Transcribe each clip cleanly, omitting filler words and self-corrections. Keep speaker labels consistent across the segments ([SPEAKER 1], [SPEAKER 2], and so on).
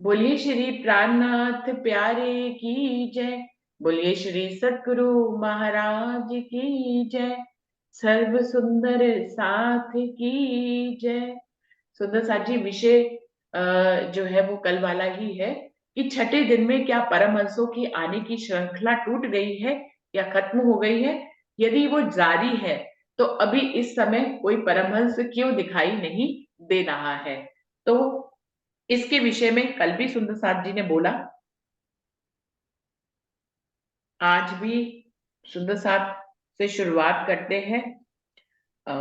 [SPEAKER 1] बोलिए श्री प्राणनाथ प्यारे की जय। बोलिए श्री सद्गुरु महाराज की जय। सर्व सुंदर साथ की जय। सुंदर साथ जी, विषय जो है वो कल वाला ही है कि छठे दिन में क्या परमहंसों की आने की श्रृंखला टूट गई है या खत्म हो गई है। यदि वो जारी है तो अभी इस समय कोई परमहंस क्यों दिखाई नहीं दे रहा है। तो इसके विषय में कल भी सुंदर साथ जी ने बोला, आज भी सुंदर साथ से शुरुआत करते हैं। अ,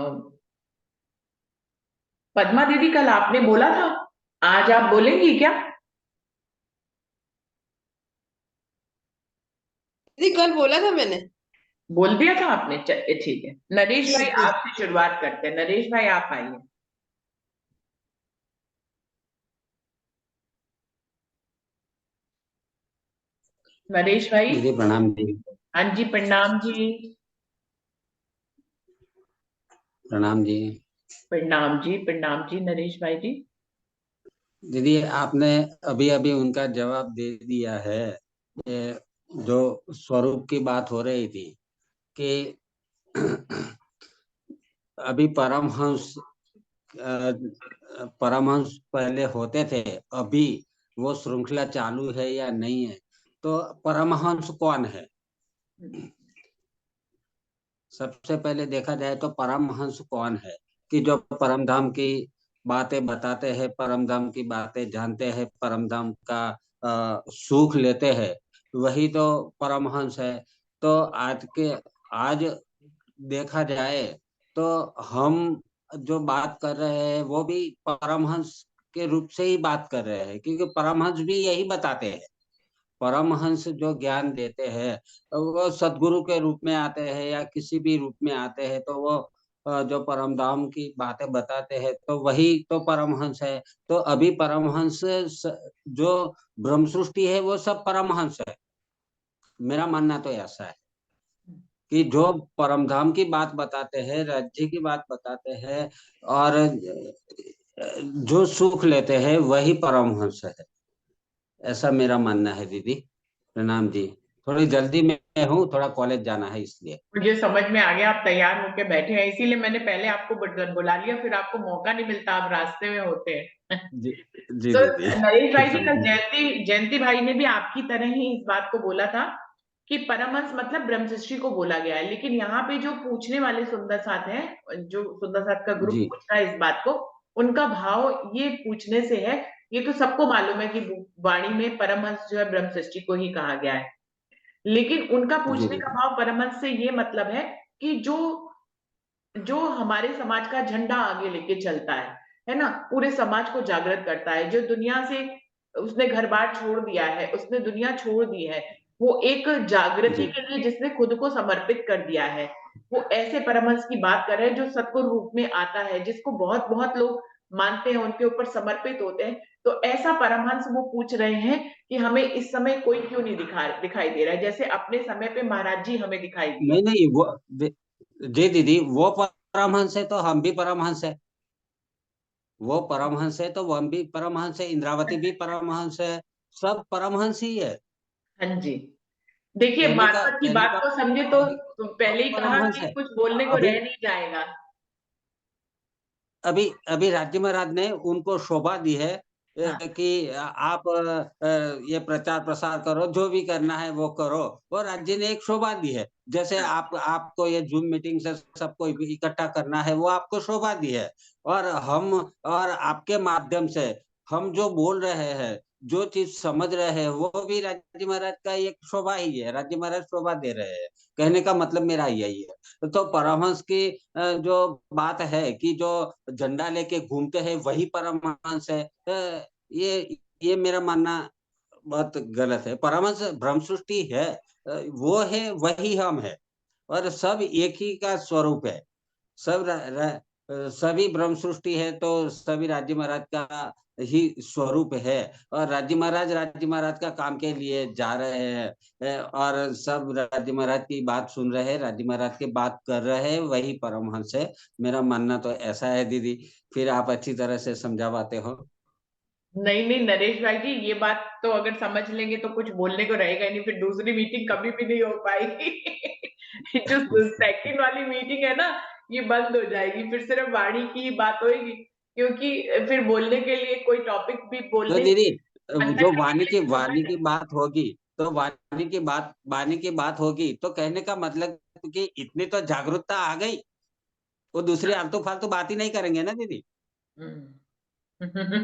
[SPEAKER 1] पद्मा दीदी, कल आपने बोला था, आज आप बोलेंगी क्या?
[SPEAKER 2] दीदी कल बोला था मैंने।
[SPEAKER 1] बोल दिया था आपने, चलिए ठीक है। नरेश
[SPEAKER 2] जी
[SPEAKER 1] भाई,
[SPEAKER 2] जी।
[SPEAKER 1] आपसे शुरुआत करते हैं। नरेश भाई, आप आइए। नरेश भाई।
[SPEAKER 3] दीदी प्रणाम जी।
[SPEAKER 1] हाँ जी, प्रणाम जी।
[SPEAKER 3] प्रणाम जी।
[SPEAKER 1] प्रणाम जी, प्रणाम जी, नरेश भाई जी।
[SPEAKER 3] दीदी आपने अभी अभी उनका जवाब दे दिया है। ये जो स्वरूप की बात हो रही थी कि अभी परमहंस पहले होते थे, अभी वो श्रृंखला चालू है या नहीं है, तो परमहंस कौन है? सबसे पहले देखा जाए तो परमहंस कौन है कि जो परमधाम की बातें बताते हैं, परमधाम की बातें जानते हैं, परमधाम का सुख लेते हैं, वही तो परमहंस है। तो आज देखा जाए तो हम जो बात कर रहे हैं वो भी परमहंस के रूप से ही बात कर रहे हैं, क्योंकि परमहंस भी यही बताते हैं। परमहंस जो ज्ञान देते हैं वो सदगुरु के रूप में आते हैं या किसी भी रूप में आते हैं, तो वो जो परमधाम की बातें बताते हैं तो वही तो परमहंस है। तो अभी जो ब्रह्म सृष्टि है वो सब परमहंस है। मेरा मानना तो ऐसा है कि जो परमधाम की बात बताते हैं, राज्य की बात बताते हैं और जो सुख लेते हैं वही परमहंस है। ऐसा मेरा मानना है दीदी। प्रणाम जी। थोड़ी जल्दी में हूँ, थोड़ा कॉलेज जाना है इसलिए।
[SPEAKER 1] मुझे समझ में आ गया, आप तैयार होके बैठे हैं, इसीलिए मैंने पहले आपको बुला लिया, फिर आपको मौका नहीं मिलता, आप रास्ते में होते हैं।
[SPEAKER 3] जी जी
[SPEAKER 1] तो
[SPEAKER 3] दीदी।
[SPEAKER 1] नरेश भाई जी, कल जयंती जयंती भाई ने भी आपकी तरह ही इस बात को बोला था कि परमहंस मतलब ब्रह्मशिष्टि को बोला गया है। लेकिन यहाँ पे जो पूछने वाले सुंदर साथ हैं, जो सुंदर साथ का ग्रुप
[SPEAKER 3] जी
[SPEAKER 1] पूछ रहा है इस बात को, उनका भाव ये पूछने से है, ये तो सबको मालूम है कि वाणी में परमहंस जो है ब्रह्मशिष्टि को ही कहा गया है। लेकिन उनका
[SPEAKER 3] जी
[SPEAKER 1] पूछने का
[SPEAKER 3] दीदी।
[SPEAKER 1] भाव परमहंस से ये मतलब है कि जो जो हमारे समाज का झंडा आगे लेके चलता है ना, पूरे समाज को जागृत करता है, जो दुनिया से उसने घर बार छोड़ दिया है, उसने दुनिया छोड़ दी है, वो एक जागृति
[SPEAKER 3] जी
[SPEAKER 1] के लिए जिसने खुद को समर्पित कर दिया है, वो ऐसे परमहंस की बात कर रहे हैं जो सतगुरु रूप में आता है, जिसको बहुत बहुत लोग मानते हैं, उनके ऊपर समर्पित होते हैं। तो ऐसा परमहंस वो पूछ रहे हैं कि हमें इस समय कोई क्यों नहीं दिखाई दे रहा है, जैसे अपने समय पे महाराज जी हमें दिखाई दिए।
[SPEAKER 3] नहीं नहीं, जी दीदी, वो परमहंस है तो हम भी परमहंस है। वो परमहंस है तो हम भी परमहंस है, इंद्रावती भी परमहंस है। सब परमहंस ही है।
[SPEAKER 1] हाँ जी। देखिए, मार्फत की
[SPEAKER 3] कहने
[SPEAKER 1] बात
[SPEAKER 3] का
[SPEAKER 1] को समझे तो पहले
[SPEAKER 3] सब
[SPEAKER 1] ही कहा
[SPEAKER 3] परमहंस
[SPEAKER 1] कि
[SPEAKER 3] है।
[SPEAKER 1] कुछ बोलने को
[SPEAKER 3] अभी
[SPEAKER 1] रह नहीं जाएगा।
[SPEAKER 3] अभी अभी राज्य महाराज ने उनको शोभा दी है
[SPEAKER 1] हाँ
[SPEAKER 3] कि आप ये प्रचार प्रसार करो, जो भी करना है वो करो। वो राज्य ने एक शोभा दी है, जैसे
[SPEAKER 1] हाँ
[SPEAKER 3] आपको ये जूम मीटिंग से सबको इकट्ठा करना है, वो आपको शोभा दी है। और हम और आपके माध्यम से हम जो बोल रहे हैं, जो चीज समझ रहे हैं, वो भी राज्य महाराज का एक शोभा ही है। राज्य महाराज शोभा दे रहे हैं। कहने का मतलब मेरा यही है। तो परमहंस की जो बात है कि जो झंडा लेके घूमते हैं वही परमहंस है, ये मेरा मानना बहुत गलत है। परमहंस ब्रह्म सृष्टि है, वो है, वही हम है। और सब एक ही का स्वरूप है। सब सभी ब्रह्म सृष्टि है तो सभी राज्य महाराज का ही स्वरूप है। और राज्य महाराज का काम के लिए जा रहे हैं, और सब राज्य महाराज की बात सुन रहे हैं, राज्य महाराज की बात कर रहे हैं, वही परमहंस है। मेरा मानना तो ऐसा है दीदी। फिर आप अच्छी तरह से समझावाते हो।
[SPEAKER 1] नहीं नहीं नरेश भाई जी, ये बात तो अगर समझ लेंगे तो कुछ बोलने को रहेगा ही नहीं, फिर दूसरी मीटिंग कभी भी नहीं हो पाएगी। जो सेकंड वाली मीटिंग है ना, ये बंद हो जाएगी, फिर सिर्फ वाणी की ही बात होगी, क्योंकि फिर बोलने के लिए कोई टॉपिक भी
[SPEAKER 3] तो
[SPEAKER 1] बोलने
[SPEAKER 3] दीदी,
[SPEAKER 1] मन
[SPEAKER 3] जो
[SPEAKER 1] तक
[SPEAKER 3] वाणी की बात होगी, तो वाणी की बात होगी, तो कहने का मतलब कि इतनी तो जागरूकता आ गई, वो दूसरी आलतू फालतू बात ही नहीं करेंगे ना दीदी।
[SPEAKER 1] हम्म।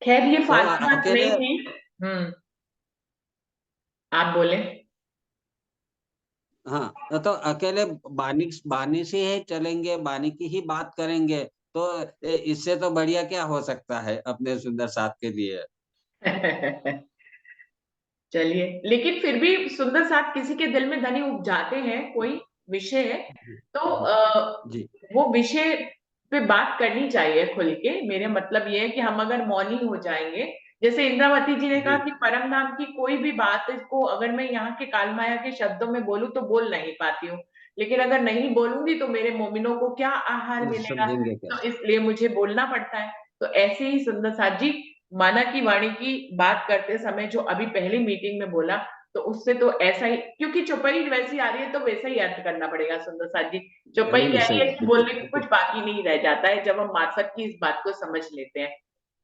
[SPEAKER 1] खैर ये
[SPEAKER 3] तो
[SPEAKER 1] फालतू बात
[SPEAKER 3] अकेले,
[SPEAKER 1] नहीं थी। आप बोले।
[SPEAKER 3] हाँ, तो अकेले बानी बानी से ही चलेंगे, बानी की ही बात करेंगे, तो इससे तो बढ़िया क्या हो सकता है अपने सुंदर साथ के लिए।
[SPEAKER 1] चलिए, लेकिन फिर भी सुंदर साथ किसी के दिल में धनी उपजाते हैं, कोई विषय है
[SPEAKER 3] जी
[SPEAKER 1] तो
[SPEAKER 3] जी जी
[SPEAKER 1] वो विषय पे बात करनी चाहिए खुल के। मेरे मतलब ये है कि हम अगर मौनी हो जाएंगे, जैसे इंद्रावती जी ने कहा
[SPEAKER 3] जी
[SPEAKER 1] कि परम धाम की कोई भी बात को अगर मैं यहाँ के कालमाया के शब्दों में बोलूं तो बोल नहीं पाती हूँ, लेकिन अगर नहीं बोलूंगी तो मेरे मोमिनों को क्या आहार
[SPEAKER 3] तो
[SPEAKER 1] मिलेगा,
[SPEAKER 3] समझेंगे
[SPEAKER 1] तो
[SPEAKER 3] कैसे।
[SPEAKER 1] इसलिए मुझे बोलना पड़ता है। तो ऐसे ही सुंदर साथ जी माना की वाणी की बात करते समय जो अभी पहली मीटिंग में बोला, तो उससे तो ऐसा ही, क्योंकि चौपाई वैसी आ रही है तो वैसा ही अर्थ करना पड़ेगा सुंदर साथ जी। चौपाई
[SPEAKER 3] बिल्कुल
[SPEAKER 1] कह रही
[SPEAKER 3] सही,
[SPEAKER 1] है कि
[SPEAKER 3] बिल्कुल
[SPEAKER 1] बोलने को
[SPEAKER 3] बिल्कुल
[SPEAKER 1] कुछ बाकी नहीं रह जाता है जब हम मार्फत की इस बात को समझ लेते हैं।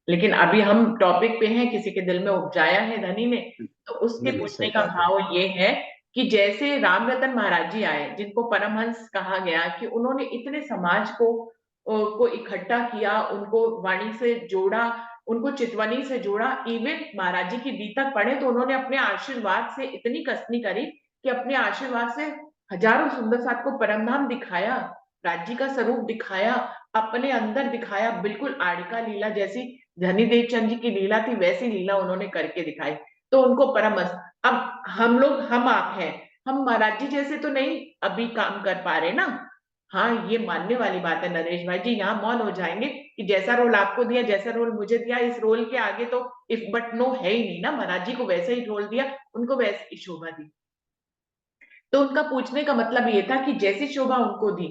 [SPEAKER 1] लेकिन अभी हम टॉपिक पे हैं, किसी के दिल में उपजाया है धनी ने, तो उसके
[SPEAKER 3] बिल्कुल
[SPEAKER 1] पूछने
[SPEAKER 3] सही
[SPEAKER 1] का
[SPEAKER 3] बात है।
[SPEAKER 1] भाव ये है कि जैसे रामरतन महाराज जी आए, जिनको परमहंस कहा गया, कि उन्होंने इतने समाज को इकट्ठा किया, उनको वाणी से जोड़ा, उनको चितवनी से जोड़ा, इवन महाराज जी की बीतक पढ़े तो उन्होंने अपने आशीर्वाद से इतनी कसनी करी कि अपने आशीर्वाद से हजारों सुंदर साथ को परमधाम दिखाया, राज्य का स्वरूप दिखाया, अपने अंदर दिखाया, बिल्कुल आड़िका लीला जैसी धनी देव चंद जी की लीला थी वैसी लीला उन्होंने करके दिखाई। तो उनको परमहंस। अब हम लोग, हम आप हैं, हम महाराज जी जैसे तो नहीं अभी काम कर पा रहे ना। हाँ, ये मानने वाली बात है नरेश भाई जी, यहाँ मौन हो जाएंगे कि जैसा रोल आपको दिया, जैसा रोल मुझे दिया, इस रोल के आगे तो इफ बट नो है ही नहीं ना। महाराज जी को वैसे ही रोल दिया, उनको वैसे ही शोभा दी। तो उनका पूछने का मतलब ये था कि जैसी शोभा उनको दी,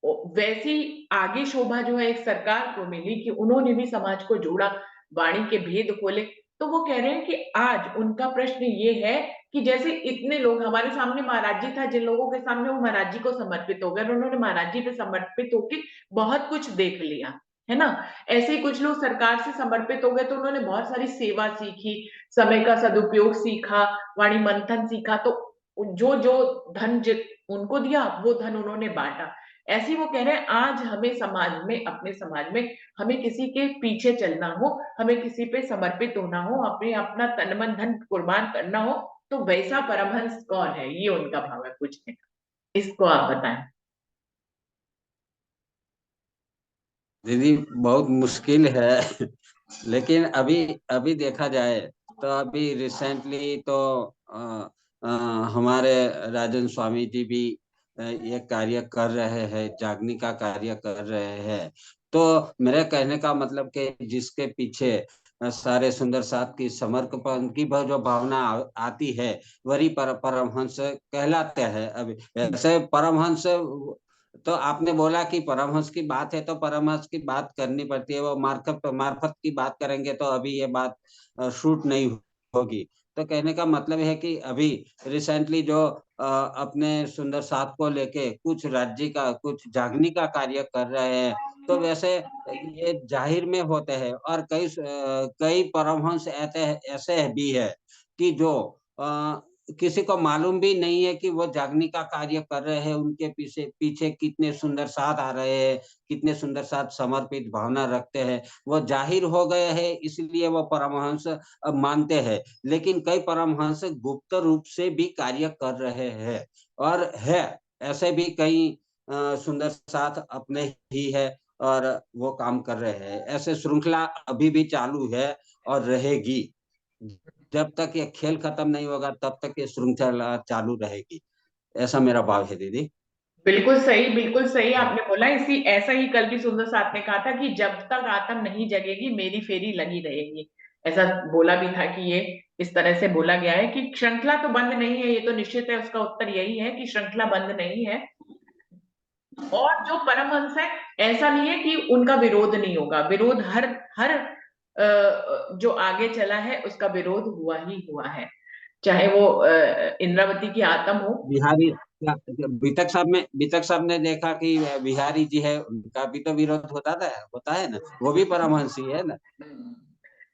[SPEAKER 1] वैसी आगे शोभा जो है एक सरकार को मिली कि उन्होंने भी समाज को जोड़ा, वाणी के भेद खोले। तो वो कह रहे हैं कि आज उनका प्रश्न ये है कि जैसे इतने लोग हमारे सामने, महाराज जी था जिन लोगों के सामने, वो महाराज जी को समर्पित हो गए और उन्होंने महाराज जी पे समर्पित होके बहुत कुछ देख लिया, है ना। ऐसे ही कुछ लोग सरकार से समर्पित हो गए तो उन्होंने बहुत सारी सेवा सीखी, समय का सदुपयोग सीखा, वाणी मंथन सीखा, तो जो जो धन उनको दिया वो धन उन्होंने बांटा। ऐसे ही वो कह रहे हैं आज हमें समाज में, अपने समाज में, हमें किसी के पीछे चलना हो, हमें किसी पे समर्पित होना हो, अपने अपना तन मन धन कुर्बान करना हो, तो वैसा परमहंस कौन है, ये उनका भाव है पूछने का। इसको आप बताएं।
[SPEAKER 3] दीदी, बहुत मुश्किल है। लेकिन अभी अभी देखा जाए तो अभी रिसेंटली तो अ, अ, हमारे राजन स्वामी जी भी ये कार्य कर रहे हैं, जागने का कार्य कर रहे हैं। तो मेरे कहने का मतलब कि जिसके पीछे सारे सुंदर साथ की समर्पण की जो भावना आती है, वही परमहंस कहलाते हैं। अभी ऐसे परमहंस, तो आपने बोला कि परमहंस की बात है तो परमहंस की बात करनी पड़ती है, वो मार्फत मार्फत की बात करेंगे तो अभी ये बात शूट नहीं होगी। तो कहने का मतलब है कि अभी रिसेंटली जो अपने सुंदर साथ को लेके कुछ राज्य का, कुछ जागने का कार्य कर रहे हैं, तो वैसे ये जाहिर में होते हैं। और कई परमहंस ऐसे ऐसे भी है कि जो किसी को मालूम भी नहीं है कि वो जागने का कार्य कर रहे हैं, उनके पीछे पीछे कितने सुंदर साथ आ रहे हैं, कितने सुंदर साथ समर्पित भावना रखते हैं। वो जाहिर हो गए हैं इसलिए वो परमहंस अब मानते हैं। लेकिन कई परमहंस गुप्त रूप से भी कार्य कर रहे हैं, और है ऐसे भी कई सुंदर साथ अपने ही है, और वो काम कर रहे हैं। ऐसे श्रृंखला अभी भी चालू है और रहेगी। जब तक ये खेल खत्म नहीं होगा तब तक ये श्रृंखला चालू रहेगी। ऐसा मेरा भाव है दीदी।
[SPEAKER 1] बिल्कुल सही आपने बोला। इसी ऐसा ही कल भी सुंदर साथ ने कहा था कि जब तक आत्म नहीं जगेगी मेरी फेरी लगी रहेगी। ऐसा बोला भी था कि ये इस तरह से बोला गया है कि श्रृंखला तो बंद नहीं है, ये तो निश्चित है, उसका उत्तर यही है कि श्रृंखला बंद नहीं है। और जो परमहंस है, ऐसा नहीं है कि उनका विरोध नहीं होगा, विरोध हर हर जो आगे चला है उसका विरोध हुआ ही हुआ है, चाहे वो इंद्रावती की आत्म हो।
[SPEAKER 3] बिहारी बीतक साहब ने देखा कि बिहारी जी है, उनका भी तो विरोध होता है ना, वो भी परमहंसी है ना।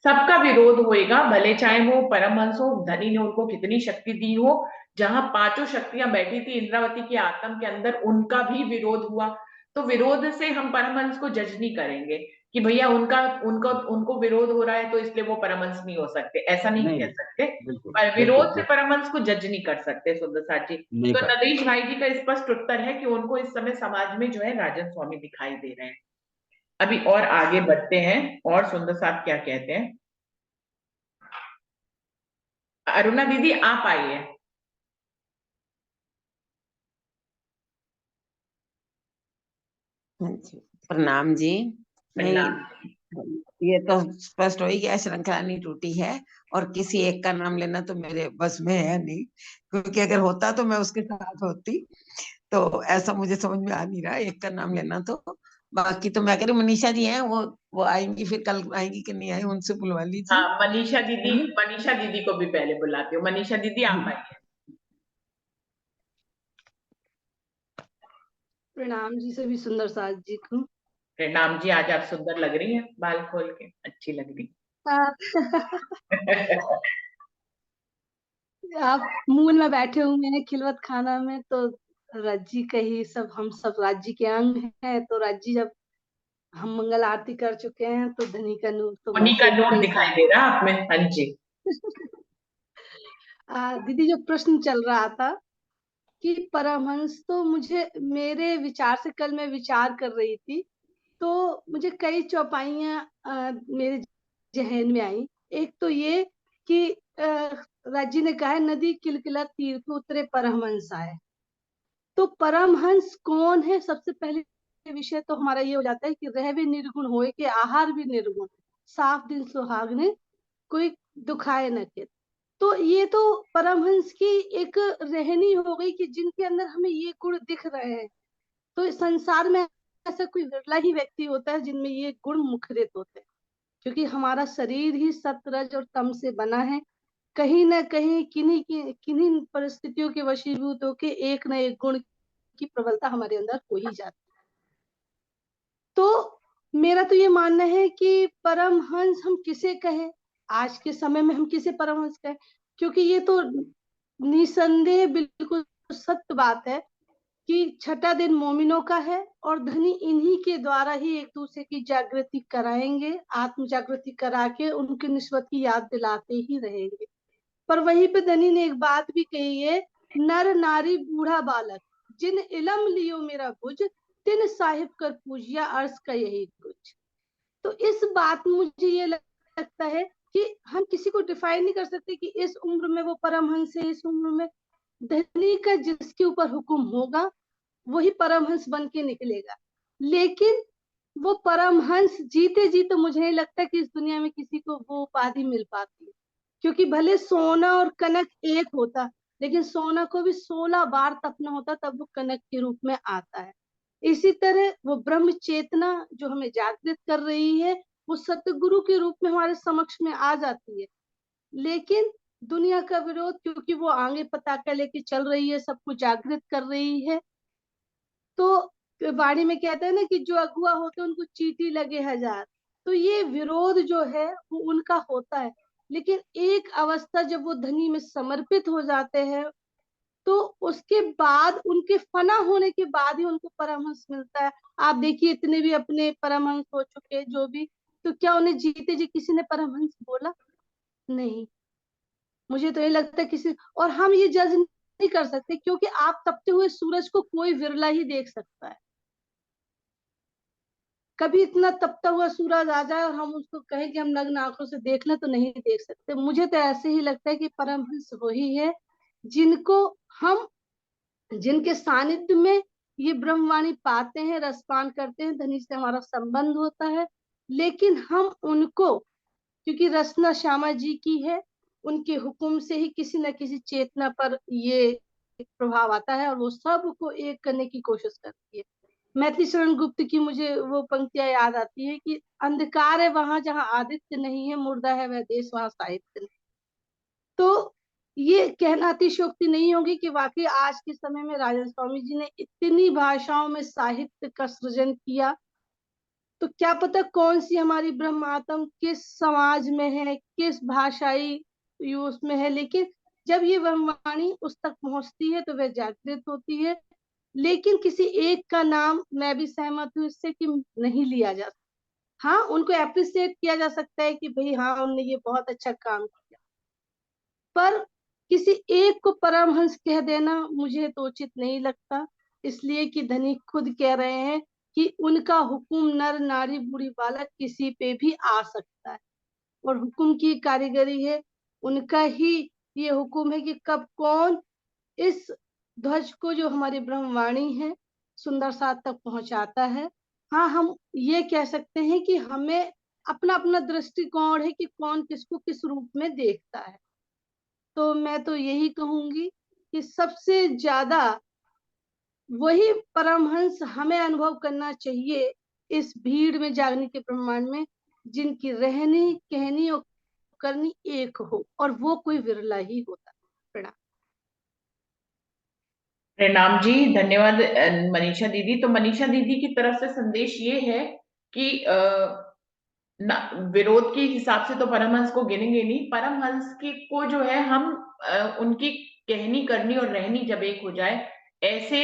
[SPEAKER 1] सबका विरोध होएगा, भले चाहे वो परमहंस हो, धनी ने उनको कितनी शक्ति दी हो, जहां पांचों शक्तियां बैठी थी इंद्रावती के आत्म के अंदर, उनका भी विरोध हुआ। तो विरोध से हम परमहंस को जज नहीं करेंगे कि भैया उनका उनको उनको विरोध हो रहा है तो इसलिए वो परमहंस नहीं हो सकते, ऐसा नहीं
[SPEAKER 3] नहीं
[SPEAKER 1] कह
[SPEAKER 3] नहीं,
[SPEAKER 1] सकते।
[SPEAKER 3] बिल्कुल
[SPEAKER 1] पर
[SPEAKER 3] बिल्कुल
[SPEAKER 1] विरोध से
[SPEAKER 3] बिल्कुल
[SPEAKER 1] परमहंस को जज नहीं कर सकते सुंदर साथ जी।
[SPEAKER 3] नहीं
[SPEAKER 1] तो
[SPEAKER 3] कर।
[SPEAKER 1] नरेश भाई जी का स्पष्ट उत्तर है कि उनको इस समय समाज में जो है राजन स्वामी दिखाई दे रहे हैं। अभी और आगे बढ़ते हैं, और सुंदर साहब क्या कहते हैं। अरुणा दीदी आप आइए।
[SPEAKER 2] हाँ जी, प्रणाम जी। नहीं,
[SPEAKER 1] प्रणाम।
[SPEAKER 2] ये तो स्पष्ट हो ही गया, श्रृंखला नहीं टूटी है। और किसी एक का नाम लेना तो मेरे बस में है नहीं, क्योंकि अगर होता तो मैं उसके साथ होती। तो ऐसा मुझे समझ में आ नहीं रहा एक का नाम लेना। तो बाकी तो मैं कह रही हूँ, मनीषा जी हैं, वो आएंगी, फिर कल आएंगी कि नहीं आए उनसे बुलवा लीजिए।
[SPEAKER 1] हाँ, मनीषा
[SPEAKER 2] है
[SPEAKER 1] दीदी,
[SPEAKER 2] ना?
[SPEAKER 1] मनीषा दीदी को भी पहले बुलाती हूँ। मनीषा दीदी आप आइए।
[SPEAKER 4] प्रणाम जी सभी सुंदर साथ जी को।
[SPEAKER 1] प्रणाम जी, आज आप सुंदर लग रही हैं, बाल खोल के अच्छी लग रही हैं।
[SPEAKER 4] आप मूल में बैठे हुए हैं खिलवत खाना में, तो राज्य का ही सब, हम सब राज्य के अंग हैं। तो राज्य जब हम मंगल आरती कर चुके हैं तो धनी का नूर तो
[SPEAKER 1] उन्हीं का
[SPEAKER 4] वैसे भी
[SPEAKER 1] नोट
[SPEAKER 4] कई
[SPEAKER 1] दिखाई
[SPEAKER 4] सारे।
[SPEAKER 1] दे रहा आप में, हाँ जी।
[SPEAKER 4] दीदी, जो प्रश्न चल रहा था कि परमहंस, तो मुझे मेरे विचार से, कल मैं विचार कर रही थी तो मुझे कई चौपाइयां मेरे जहन में आई। एक तो ये कि राजी ने कहा है, नदी किलकिला तीर पे उतरे परमहंस आए। तो परमहंस कौन है? सबसे पहले विषय तो हमारा ये हो जाता है कि रह भी निर्गुण होए कि आहार भी निर्गुण, साफ दिल सुहागने कोई दुखाए न के। तो ये तो परमहंस की एक रहनी हो गई कि जिनके अंदर हमें ये गुण दिख रहे हैं। तो इस संसार में ऐसा कोई विरला ही व्यक्ति होता है जिनमें ये गुण मुखरित होते हैं, क्योंकि हमारा शरीर ही सत्व रज और तम से बना है। कहीं ना कहीं किन्हीं परिस्थितियों के वशीभूत होके एक न एक गुण की प्रबलता हमारे अंदर हो ही जाती है। तो मेरा तो ये मानना है कि परमहंस हम किसे कहें, आज के समय में हम किसे परमहंस कहें, क्योंकि ये तो निसंदेह बिल्कुल सत्य बात है कि छठा दिन मोमिनों का है और धनी इन्हीं के द्वारा ही एक दूसरे की जागृति कराएंगे, आत्म जागृति करा के उनकी निस्बत की याद दिलाते ही रहेंगे। पर वहीं पे धनी ने एक बात भी कही है, नर नारी बूढ़ा बालक जिन इलम लियो मेरा बुझ, तिन साहिब कर पूजिया अर्ज का यही कुछ। तो इस बात में मुझे ये लगता है कि हम किसी को डिफाइन नहीं कर सकते कि इस उम्र में वो परमहंस है, इस उम्र में। धनी का जिसके ऊपर हुक्म होगा वही परमहंस बन के निकलेगा। लेकिन वो परमहंस जीते जी तो मुझे नहीं लगता कि इस दुनिया में किसी को वो उपाधि मिल पाती है, क्योंकि भले सोना और कनक एक होता, लेकिन सोना को भी 16 बार तपना होता तब वो कनक के रूप में आता है। इसी तरह वो ब्रह्म चेतना जो हमें जागृत कर रही है, वो सतगुरु के रूप में हमारे समक्ष में आ जाती है। लेकिन दुनिया का विरोध, क्योंकि वो आगे पताका लेके चल रही है, सबको जागृत कर रही है। तो वाणी में कहते हैं ना कि जो अगुआ होते हैं उनको चींटी लगे हजार। तो ये विरोध जो है वो उनका होता है, लेकिन एक अवस्था जब वो धनी में समर्पित हो जाते हैं तो उसके बाद, उनके फना होने के बाद ही उनको परमहंस मिलता है। आप देखिए, इतने भी अपने परमहंस हो चुके जो भी, तो क्या उन्हें जीते जी किसी ने परमहंस बोला? नहीं। मुझे तो ये लगता है किसी, और हम ये जज नहीं कर सकते, क्योंकि आप तपते हुए सूरज को कोई विरला ही देख सकता है। कभी इतना तपता हुआ सूरज आ जाए और हम उसको कहें कि हम नग्न आंखों से देख लें, तो नहीं देख सकते। मुझे तो ऐसे ही लगता है कि परमहंस वही है जिनको हम, जिनके सानिध्य में ये ब्रह्मवाणी पाते हैं, रसपान करते हैं, धनी से हमारा संबंध होता है। लेकिन हम उनको, क्योंकि रचना श्यामा जी की है, उनके हुक्म से ही किसी न किसी चेतना पर ये प्रभाव आता है और वो सबको एक करने की कोशिश करती है। मैथिली शरण गुप्त की मुझे वो पंक्तियां याद आती है कि अंधकार है वहां जहां आदित्य नहीं है, मुर्दा है वह देश वहां साहित्य नहीं। तो ये कहना अतिशयोक्ति नहीं होगी कि वाकई आज के समय में राजन स्वामी जी ने इतनी भाषाओं में साहित्य का सृजन किया। तो क्या पता कौन सी हमारी ब्रह्मात्म किस समाज में है, किस भाषाई यूज में है, लेकिन जब ये ब्रह्मवाणी उस तक पहुंचती है तो वह जागृत होती है। लेकिन किसी एक का नाम, मैं भी सहमत हूँ इससे, कि नहीं लिया जा सकता। हाँ, उनको अप्रिशिएट किया जा सकता है कि भाई हाँ उनने ये बहुत अच्छा काम किया, पर किसी एक को परमहंस कह देना मुझे तो उचित नहीं लगता। इसलिए कि धनी खुद कह रहे हैं कि उनका हुक्म नर नारी बूढ़ी बालक किसी पे भी आ सकता है, और हुक्म की कारीगरी है उनका ही। ये हुक्म है कि कब कौन इस ध्वज को, जो हमारी ब्रह्मवाणी है, सुंदर साथ तक पहुंचाता है। हाँ, हम ये कह सकते हैं कि हमें अपना अपना दृष्टिकोण है कि कौन किसको किस रूप में देखता है। तो मैं तो यही कहूंगी कि सबसे ज्यादा वही परमहंस हमें अनुभव करना चाहिए इस भीड़ में जागने के ब्रह्मांड में, जिनकी रहनी कहनी और करनी एक हो, और वो कोई विरला ही होता है। प्रणाम।
[SPEAKER 1] प्रणाम जी, धन्यवाद मनीषा दीदी। तो मनीषा दीदी की तरफ से संदेश ये है कि विरोध के हिसाब से तो परमहंस को गिनेंगे नहीं, परमहंस की को जो है हम उनकी कहनी करनी और रहनी जब एक हो जाए, ऐसे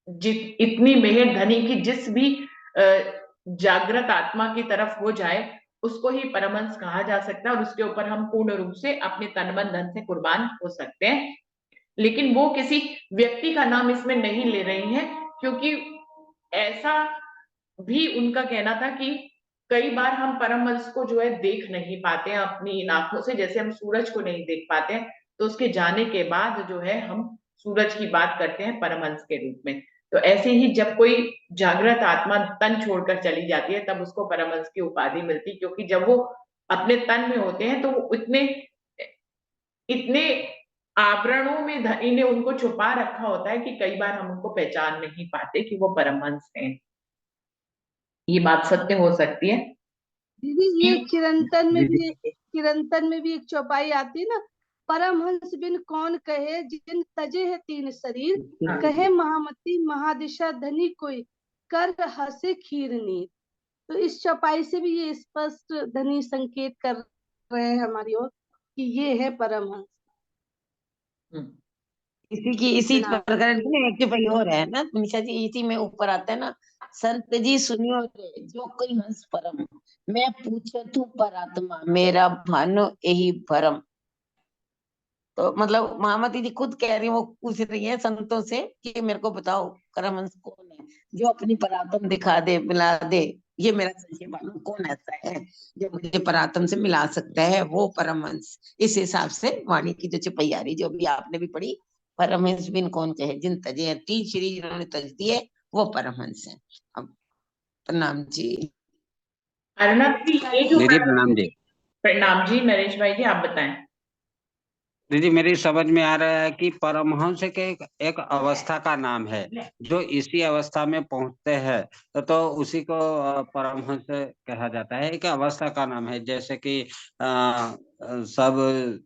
[SPEAKER 1] इतनी मेहर धनी की जिस भी जागृत आत्मा की तरफ हो जाए, उसको ही परमहंस कहा जा सकता है और उसके ऊपर हम पूर्ण रूप से अपने तन मन धन से कुर्बान हो सकते हैं। लेकिन वो किसी व्यक्ति का नाम इसमें नहीं ले रही हैं, क्योंकि ऐसा भी उनका कहना था कि कई बार हम परमहंस को जो है देख नहीं पाते हैं अपनी आंखों से, जैसे हम सूरज को नहीं देख पाते हैं, तो उसके जाने के बाद जो है हम सूरज की बात करते हैं परमहंस के रूप में। तो ऐसे ही जब कोई जागृत आत्मा तन छोड़कर चली जाती है तब उसको परमहंस की उपाधि मिलती, क्योंकि जब वो अपने तन में होते हैं तो वो इतने इतने आवरणों में धनी ने उनको छुपा रखा होता है कि कई बार हम उनको पहचान नहीं पाते कि वो परमहंस हैं। ये बात सत्य हो सकती है
[SPEAKER 4] दीदी, ये
[SPEAKER 1] कि
[SPEAKER 3] दीदी
[SPEAKER 4] किरंतन में भी एक चौपाई आती है ना, परमहंस बिन कौन कहे जिन तजे है तीन शरीर, कहे महामती महादिशा धनी कोई कर हसे खीरनी। तो इस चौपाई से भी ये स्पष्ट धनी संकेत कर रहे हैं हमारी ओर कि ये है परमहंस।
[SPEAKER 2] इसी की इसी
[SPEAKER 4] प्रणाम।
[SPEAKER 2] प्रकरण में एक भाई और है ना मनीषा जी, इसी में ऊपर आता है ना, संत जी सुनियो रे जो कोई हंस परम, मैं पूछे तू परात्मा मेरा भानो यही भरम। तो मतलब महामती जी खुद कह रही है, वो पूछ रही है संतों से कि मेरे को बताओ परमहंस कौन है जो अपनी परात्म दिखा दे मिला दे। ये मेरा संशय, मालूम कौन ऐसा है जो मुझे परात्म से मिला सकता है, वो परमहंस। इस हिसाब से वाणी की जो चौपाई जो भी आपने भी पढ़ी, परमहंस बिन कौन कहे जिन तजे हैं, 3 श्री जिन्होंने तज दिए वो परमहंस है। अब प्रणाम जी।
[SPEAKER 1] अर्णव जी, ये जो
[SPEAKER 3] दीदी प्रणाम जी।
[SPEAKER 1] प्रणाम जी, नरेश भाई जी आप बताएं।
[SPEAKER 3] दीदी मेरी समझ में आ रहा है कि परमहंस के एक अवस्था का नाम है, जो इसी अवस्था में पहुंचते हैं तो उसी को परमहंस कहा जाता है। एक अवस्था का नाम है, जैसे कि सब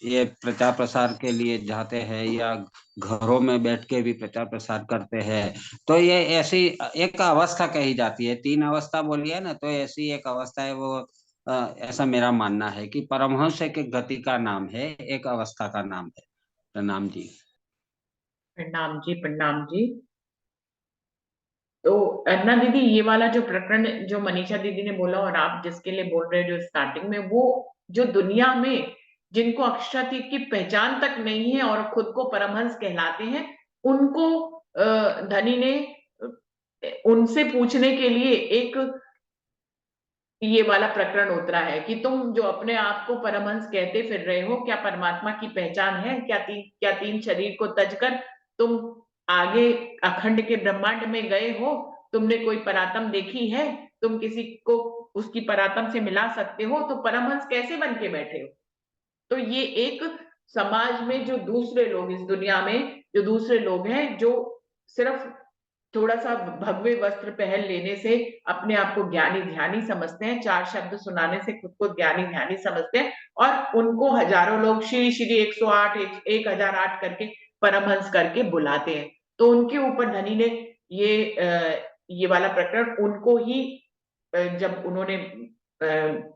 [SPEAKER 3] ये प्रचार प्रसार के लिए जाते हैं या घरों में बैठ के भी प्रचार प्रसार करते हैं, तो ये ऐसी एक अवस्था कही जाती है। 3 अवस्था बोली है ना, तो ऐसी एक अवस्था है वो। ऐसा मेरा मानना है कि परमहंस एक गति का नाम है, एक अवस्था का नाम है। प्रणाम जी।
[SPEAKER 1] प्रणाम जी, प्रणाम जी। तो अन्ना दीदी, ये वाला जो प्रकरण जो मनीषा दीदी ने बोला और आप जिसके लिए बोल रहे हो जो स्टार्टिंग में, वो जो दुनिया में जिनको अक्षरातीत की पहचान तक नहीं है और खुद को परमहंस कहलाते हैं, उनको धनी ने उनसे पूछने के लिए एक ये वाला प्रकरण उतरा है कि तुम जो अपने आप को परमहंस कहते फिर रहे हो, क्या परमात्मा की पहचान है? क्या तीन शरीर को तज कर तुम आगे अखंड के ब्रह्मांड में गए हो? तुमने कोई परातम देखी है? तुम किसी को उसकी परातम से मिला सकते हो? तो परमहंस कैसे बन के बैठे हो? तो ये एक समाज में जो दूसरे लोग, इस दुनिया में जो दूसरे लोग हैं, जो सिर्फ थोड़ा सा भगवे वस्त्र पहन लेने से अपने आप को ज्ञानी ध्यानी समझते हैं, 4 शब्द सुनाने से खुद को ज्ञानी ध्यानी समझते हैं, और उनको हजारों लोग श्री श्री 108 1008 करके परमहंस करके बुलाते हैं। तो उनके ऊपर धनी ने ये वाला प्रकरण उनको ही जब उन्होंने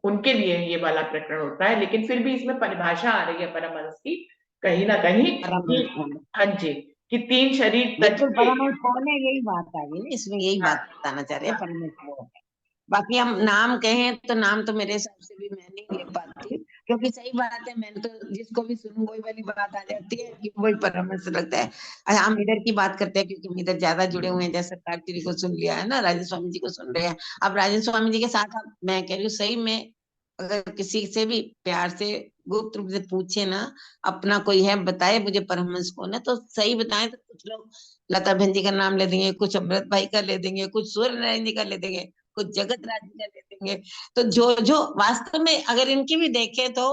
[SPEAKER 1] उनके लिए ये वाला प्रकरण होता है, लेकिन फिर भी इसमें परिभाषा आ रही है परमहंस की कहीं ना कहीं कि
[SPEAKER 2] परमहंस
[SPEAKER 1] हाँ जी, कि 3 शरीर तज
[SPEAKER 2] बिल्कुल
[SPEAKER 1] के।
[SPEAKER 2] परमहंस कौन है यही बात आ गई ना, इसमें यही
[SPEAKER 1] हाँ,
[SPEAKER 2] बात बताना चाह रहे हैं परमहंस वो है। बाकी हम नाम कहें तो नाम तो मेरे हिसाब से भी मैं नहीं ले पाती, क्योंकि सही बात है, मैंने तो जिसको भी सुनूं वही वाली बात आ जाती है कि वही परमहंस लगता है। अच्छा, हम इधर की बात करते हैं क्योंकि हम इधर ज्यादा जुड़े हुए हैं, जैसे कार्तिक जी को सुन लिया है ना, राजन स्वामी जी को सुन रहे हैं। अब राजन स्वामी जी के साथ अब मैं कह रही हूँ सही में, अगर किसी से भी प्यार से गुप्त रूप से पूछे ना, अपना कोई है बताए मुझे परमहंस कौन है, तो सही बताएं तो कुछ लोग लता बहन जी का नाम ले देंगे, कुछ अमृत भाई का ले देंगे, कुछ सूर्य नारायण जी का ले देंगे, कुछ जगत राज जी का ले देंगे। तो जो जो वास्तव में अगर इनकी भी देखे तो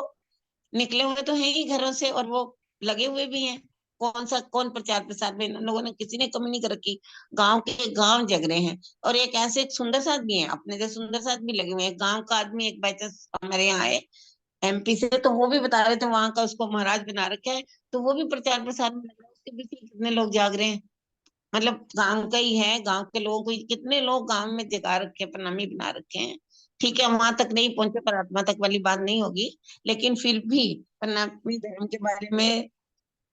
[SPEAKER 2] निकले हुए तो हैं ही घरों से, और वो लगे हुए भी हैं। कौन प्रचार प्रसार में इन लोगों ने किसी ने कमी नहीं कर रखी। गांव के गांव जग रहे हैं, और एक ऐसे एक सुंदर साथ भी है, अपने जैसे सुंदर साथ भी लगे हुए हैं। गांव का आदमी एक बाई चांस हमारे यहाँ आए एमपी से, तो वो भी बता रहे थे वहां का उसको महाराज बना रखा है, तो वो भी प्रचार प्रसार में लग रहा है, उसके पीछे कितने लोग जाग रहे हैं। मतलब गांव का ही है, गांव के लोगों को कितने लोग गांव में जगा रखे हैं, प्रणामी बना रखे हैं। ठीक है, वहां तक नहीं पहुंचे, परमात्मा तक वाली बात नहीं होगी, लेकिन फिर भी प्रणामी धर्म के बारे में,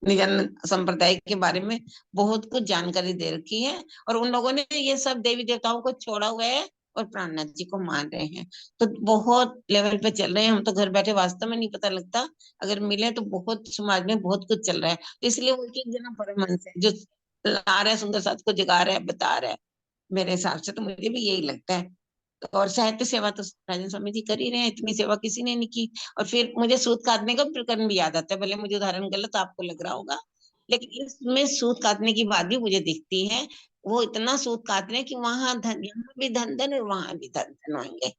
[SPEAKER 2] निजानंद संप्रदाय के बारे में बहुत कुछ जानकारी दे रखी है। और उन लोगों ने ये सब देवी देवताओं को छोड़ा हुआ है और प्राणनाथ जी को मान रहे हैं। तो बहुत लेवल पे चल रहे हैं, हम तो घर बैठे वास्तव में नहीं पता लगता, अगर मिले तो बहुत समाज में बहुत कुछ चल रहा है। तो इसलिए वो एक एक जना परमहंस है जो ला रहा है, सुंदर साथ को जगा रहा है, बता रहा है। मेरे हिसाब से तो मुझे भी यही लगता है। तो और साहित्य सेवा तो राजन स्वामी जी कर ही रहे हैं, इतनी सेवा किसी ने नहीं की। और फिर मुझे सूत काटने का प्रकरण भी याद आता है, भले मुझे उदाहरण गलत आपको लग रहा होगा, लेकिन इसमें सूत काटने की बात भी मुझे दिखती है। वो इतना सूत काट रहे हैं कि वहां धन, यहाँ भी धन धन और वहां भी धन धन होंगे,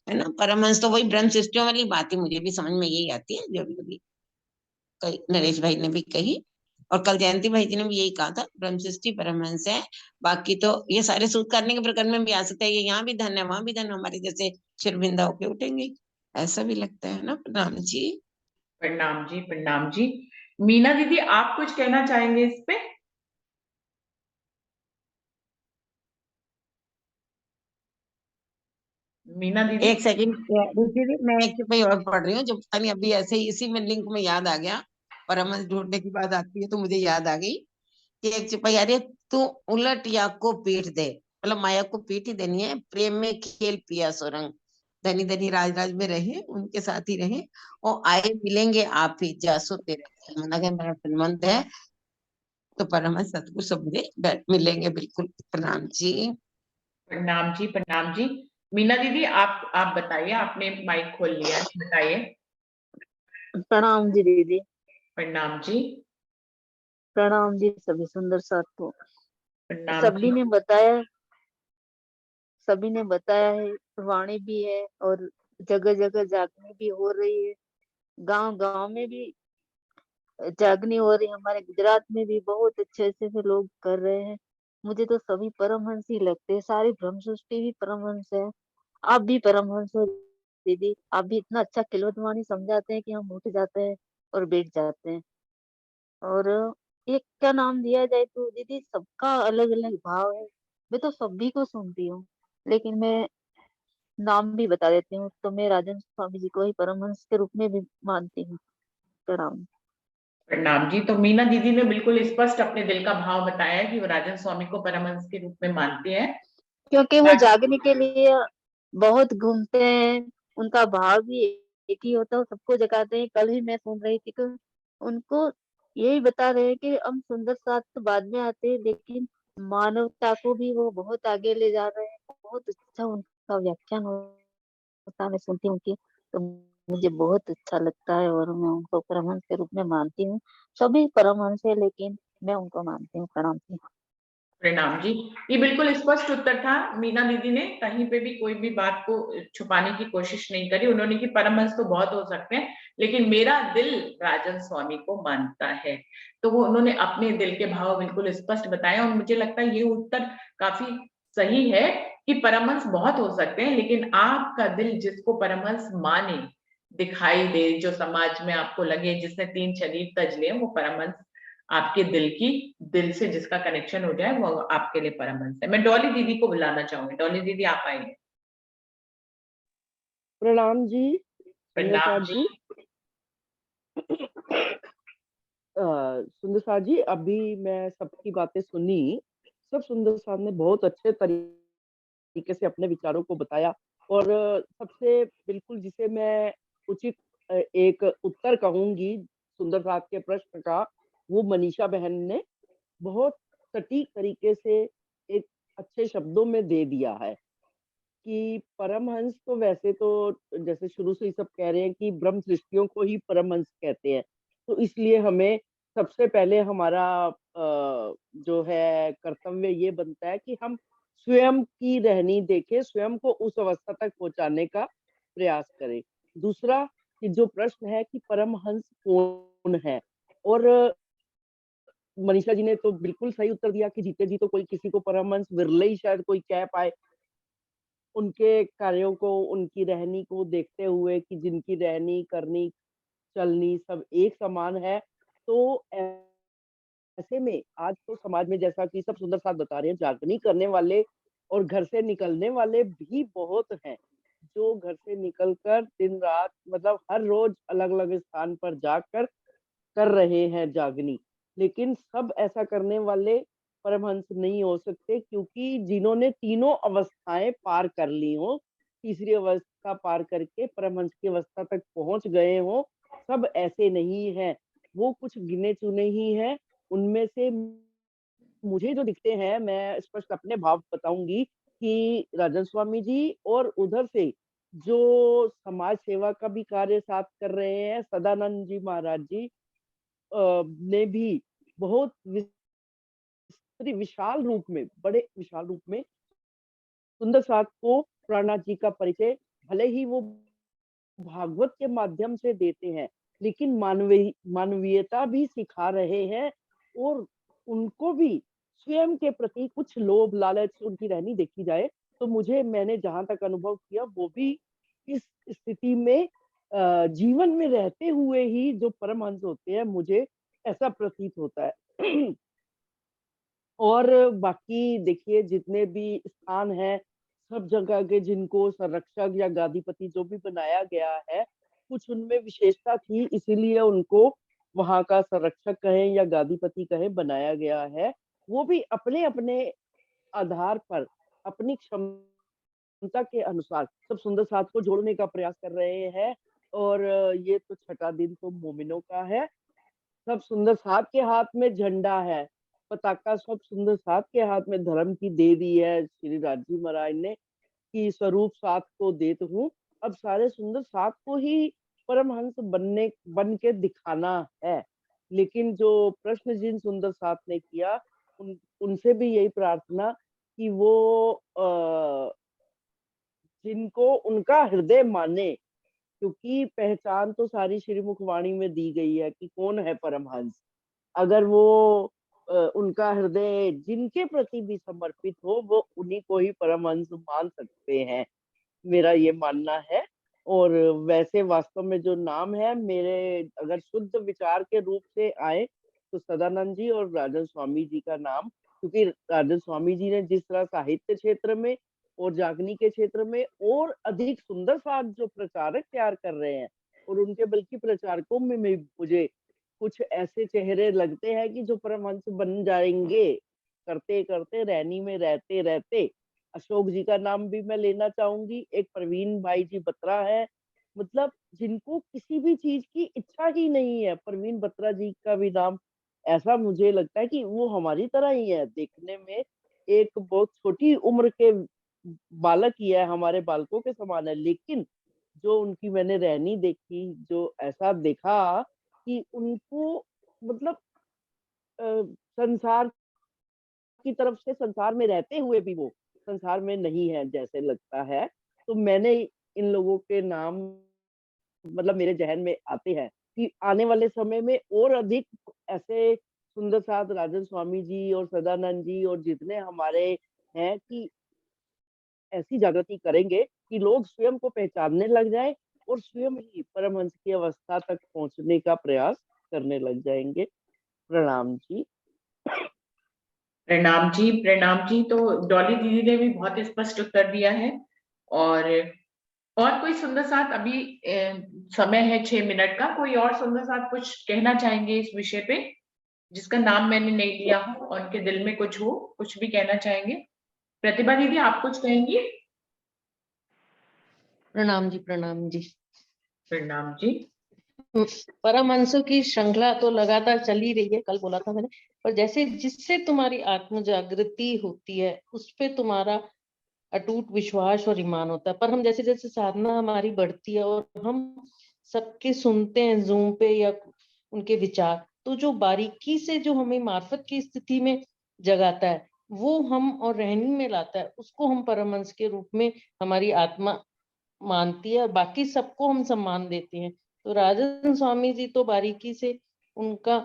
[SPEAKER 2] है ना। परमहंस तो वही ब्रह्म सृष्टियों वाली बात ही मुझे भी समझ में यही आती है, जो भी कही नरेश भाई ने भी कही, और कल जयंती भाई जी ने भी यही कहा था, ब्रह्म सृष्टि परमहंस है। बाकी तो ये सारे सूत करने के प्रकरण में भी आ सकता है, ये यहाँ भी धन है वहां भी धन, हमारे जैसे शिरबिंदा होके उठेंगे, ऐसा भी लगता है ना। प्रणाम जी।
[SPEAKER 1] प्रणाम जी, प्रणाम जी। मीना दीदी, आप कुछ कहना चाहेंगे इस पे? मीना दीदी।
[SPEAKER 2] एक सेकंड रुकिए जी, मैं एक चुपाई और पढ़ रही हूँ, जो पता नहीं अभी ऐसे ही इसी में लिंक में याद आ गया। परमहंस ढूंढने की बात आती है तो मुझे याद आ गई कि एक चुपाई आ रही है, तू उलट या को पीट दे, मतलब माया को पीट ही देनी है, प्रेम में खेल पिया सुरंग। धनी धनी राज राज में रहे, उनके साथ ही रहे, और आए मिलेंगे आप ही, जासो तेरे संबंध, अगर मेरा संबंध है तो परमहंस सतगुरु सब मुझे मिलेंगे बिल्कुल। प्रणाम जी।
[SPEAKER 1] प्रणाम जी, प्रणाम जी। मीना दीदी, आप बताइए, आपने माइक खोल लिया है, बताइए।
[SPEAKER 5] प्रणाम जी दीदी।
[SPEAKER 1] प्रणाम जी।
[SPEAKER 5] प्रणाम जी सभी सुंदर साथ को।
[SPEAKER 1] प्रणाम जी।
[SPEAKER 5] सभी ने बताया, सभी ने बताया है, वाणी भी है और जगह जगह जागनी भी हो रही है। गांव गांव में भी जागनी हो रही है, हमारे गुजरात में भी बहुत अच्छे अच्छे से लोग कर रहे हैं। मुझे तो सभी परमहंस ही लगते हैं, सारी ब्रह्म सृष्टि भी परमहंस है। आप भी परमहंस हो दीदी, आप भी इतना अच्छा किलवत वाणी समझाते हैं कि हम उठ जाते हैं और बैठ जाते हैं। और एक का नाम दिया जाए तो दीदी सबका अलग अलग भाव है। मैं तो सभी को सुनती हूँ, लेकिन मैं नाम भी बता देती हूँ, तो मैं राजन स्वामी जी को ही परमहंस के रूप में भी मानती हूँ। प्रणाम।
[SPEAKER 1] प्रणाम जी। तो मीना दीदी ने बिल्कुल स्पष्ट अपने दिल का भाव बताया है कि वो राजन स्वामी को परमहंस के रूप में मानते हैं।
[SPEAKER 5] क्योंकि वो जागने के लिए बहुत घूमते हैं, उनका भाव भी एक ही होता है, वो सबको जगाते हैं। कल ही मैं सुन रही थी कि उनको यही बता रहे हैं कि हम सुंदर साथ तो बाद में आते हैं, लेकिन मानवता को भी वो बहुत आगे ले जा रहे हैं। बहुत अच्छा उनका व्याख्यान होता है, मैं सुनती हूँ कि, तो मुझे बहुत अच्छा लगता है और मैं उनको परमहंस के रूप में मानती हूँ। सभी परमहंस है लेकिन मैं उनको मानती हूँ। प्रणाम जी।
[SPEAKER 1] प्रणाम जी। ये बिल्कुल स्पष्ट उत्तर था। मीना दीदी ने कहीं पे भी कोई भी बात को छुपाने की कोशिश नहीं करी। उन्होंने कि परमहंस तो बहुत हो सकते हैं, लेकिन मेरा दिल राजन स्वामी को मानता है। तो वो उन्होंने अपने दिल के भाव बिल्कुल स्पष्ट बताए, और मुझे लगता है ये उत्तर काफी सही है कि परमहंस बहुत हो सकते हैं, लेकिन आपका दिल जिसको परमहंस माने, दिखाई दे, जो समाज में आपको लगे जिसने 3 शरीर तज लिए, वो परमहंस आपके दिल से जिसका कनेक्शन हो जाए, वो आपके लिए परमहंस है। मैं डॉली दीदी को बुलाना चाहूंगी। डॉली दीदी आप आइए।
[SPEAKER 6] प्रणाम जी सुंदर
[SPEAKER 1] प्रणाम
[SPEAKER 6] साथ
[SPEAKER 1] जी।
[SPEAKER 6] जी। सुंदर साथ जी, अभी मैं सबकी बातें सुनी। सब सुंदर साथ ने बहुत अच्छे तरीके से अपने विचारों को बताया, और सबसे बिल्कुल जिसे मैं उचित एक उत्तर कहूंगी सुंदर साथ के प्रश्न का, वो मनीषा बहन ने बहुत सटीक तरीके से एक अच्छे शब्दों में दे दिया है कि परमहंस तो वैसे तो जैसे शुरू से ही सब कह रहे हैं कि ब्रह्म सृष्टियों को ही परमहंस कहते हैं, तो इसलिए हमें सबसे पहले हमारा जो है कर्तव्य ये बनता है कि हम स्वयं की रहनी देखें, स्वयं को उस अवस्था तक पहुंचाने का प्रयास करें। दूसरा कि जो प्रश्न है कि परमहंस कौन है, और मनीषा जी ने तो बिल्कुल सही उत्तर दिया कि जीते जी तो कोई किसी को परमहंस विरले ही शायद कोई कह पाए, उनके कार्यों को, उनकी रहनी को देखते हुए कि जिनकी रहनी करनी चलनी सब एक समान है। तो ऐसे में आज तो समाज में जैसा कि सब सुंदर साथ बता रहे हैं, जागनी करने वाले और घर से निकलने वाले भी बहुत हैं, जो घर से निकलकर दिन रात मतलब हर रोज अलग अलग स्थान पर जाकर कर रहे हैं जागनी। लेकिन सब ऐसा करने वाले परमहंस नहीं हो सकते, क्योंकि जिन्होंने तीनों अवस्थाएं पार कर ली हो, तीसरी अवस्था पार करके परमहंस की अवस्था तक पहुंच गए हो, सब ऐसे नहीं हैं। वो कुछ गिने चुने ही हैं। उनमें से मुझे जो दिखते हैं, मैं स्पष्ट अपने भाव बताऊंगी कि राजन स्वामी जी, और उधर से जो समाज सेवा का भी कार्य साथ कर रहे हैं सदानंद जी महाराज जी, ने भी बहुत विशाल रूप में, बड़े विशाल रूप में सुंदर साथ को प्राणनाथ जी का परिचय भले ही वो भागवत के माध्यम से देते हैं, लेकिन मानवीयता भी सिखा रहे हैं, और उनको भी स्वयं के प्रति कुछ लोभ लालच उनकी रहनी देखी जाए तो मैंने जहां तक अनुभव किया, वो भी इस स्थिति में जीवन में रहते हुए ही जो परमहंस होते हैं, मुझे ऐसा प्रतीत होता है। और बाकी देखिए जितने भी स्थान हैं, सब जगह के जिनको संरक्षक या गादीपति जो भी बनाया गया है, कुछ उनमें विशेषता थी, इसीलिए उनको वहां का संरक्षक कहें या गादीपति कहें बनाया गया है। वो भी अपने अपने आधार पर, अपनी क्षमता के अनुसार सब सुंदर साथ को जोड़ने का प्रयास कर रहे हैं। और ये तो छठा दिन तो मोमिनों का है। सब सुंदर साथ के हाथ में झंडा है, पताका सब सुंदर साथ के हाथ में धर्म की दे दी है श्री राजी महाराज ने, कि स्वरूप साथ को देत हूँ। अब सारे सुंदर साथ को ही परमहंस बन के दिखाना है। लेकिन जो प्रश्न जिन सुंदर साथ ने किया, उनसे भी यही प्रार्थना कि वो जिनको उनका हृदय माने, क्योंकि पहचान तो सारी श्रीमुख वाणी में दी गई है कि कौन है परमहंस। अगर वो उनका हृदय जिनके प्रति भी समर्पित हो, वो उन्हीं को ही परमहंस मान सकते हैं, मेरा ये मानना है। और वैसे वास्तव में जो नाम है मेरे, अगर शुद्ध विचार के रूप से आए तो सदानंद जी और राजन स्वामी जी का नाम, क्योंकि राजन स्वामी जी ने जिस तरह साहित्य क्षेत्र में और जागनी के क्षेत्र में और अधिक सुंदर साथ जो प्रचारक तैयार कर रहे हैं, और उनके बल्कि प्रचारकों में मुझे कुछ ऐसे चेहरे लगते हैं कि जो परमहंस बन जाएंगे करते करते, रहनी में रहते रहते। अशोक जी का नाम भी मैं लेना चाहूंगी, एक प्रवीण भाई जी बत्रा है, मतलब जिनको किसी भी चीज की इच्छा ही नहीं है। प्रवीण बत्रा जी का भी नाम ऐसा मुझे लगता है कि वो हमारी तरह ही है, देखने में एक बहुत छोटी उम्र के बालक ही है, हमारे बालकों के समान है, लेकिन जो उनकी मैंने रहनी देखी, जो ऐसा देखा कि उनको मतलब संसार की तरफ से संसार में रहते हुए भी वो संसार में नहीं है जैसे लगता है। तो मैंने इन लोगों के नाम मतलब मेरे जहन में आते हैं कि आने वाले समय में और अधिक ऐसे सुंदर साथ राजन स्वामी जी और सदानंद जी और जितने हमारे हैं कि ऐसी जागृति करेंगे कि लोग स्वयं को पहचानने लग जाए और स्वयं ही परमहंस की अवस्था तक पहुंचने का प्रयास करने लग जाएंगे। प्रणाम जी।
[SPEAKER 1] प्रणाम जी, प्रणाम जी। तो डॉली दीदी ने भी बहुत स्पष्ट उत्तर दिया है। और कोई सुंदर साथ अभी समय है 6 मिनट का, कोई और सुंदर साथ कुछ कहना चाहेंगे इस विषय पे, जिसका नाम मैंने नहीं लिया हो और उनके दिल में कुछ हो, कुछ भी कहना चाहेंगे? प्रतिभा दीदी, आप कुछ कहेंगी?
[SPEAKER 7] प्रणाम जी, प्रणाम जी।
[SPEAKER 1] प्रणाम जी।
[SPEAKER 7] परमहंसों की श्रृंखला तो लगातार चल ही रही है, कल बोला था मैंने, पर जैसे जिससे तुम्हारी आत्म जागृति होती है उस पे तुम्हारा अटूट विश्वास और ईमान होता है। पर हम जैसे जैसे साधना हमारी बढ़ती है और हम सबके सुनते हैं जूम पे या उनके विचार, तो जो बारीकी से जो हमें मार्फत की स्थिति में जगाता है वो हम और रहनी में लाता है, उसको हम परमहंस के रूप में हमारी आत्मा मानती है और बाकी सबको हम सम्मान देते हैं। तो राजन स्वामी जी तो बारीकी से उनका